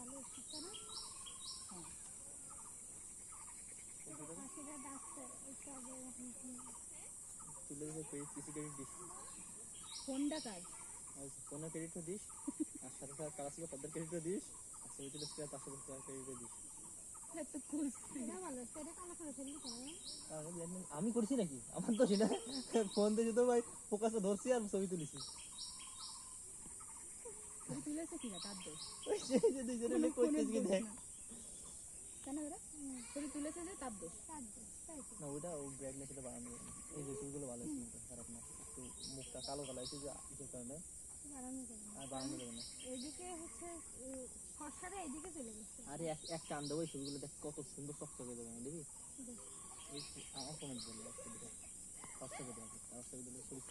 ভালো শিখতে না ফোনটা কার ফোনের ক্রেডিটও দিস আর সাথে সাথে কাজ থেকে পদ্মার ক্রেডিটও দিস আর ছবি তুলে 500 ক্রেডিটও দিস। আমি করছি নাকি? আমার তো সেটা ফোন দিয়ে তো ভাই ফোকাসে ধরছি আর ছবি তুলেছি। তুলেছে কিনা তার দোষ ছবি তুলেছে যে তার দোষ না ওটা ও ব্রাইটনেস এটা বাড়ানো যাবে না। এই যে ছবিগুলো ভালো আছে কিন্তু খারাপ না, একটু মুখটা কালো কালো আছে যে ইসের কারণে আর বাড়ানো যাবে না। এদিকে হচ্ছে ফর্সাটা এদিকে চলে গেছে। আরে এক টান দেবো, ছবিগুলো দেখ কত সুন্দর চকচকে দেবে দেখি। আমার ফোনে দিলে ছবি দেখ, ছবি দিলে ছবি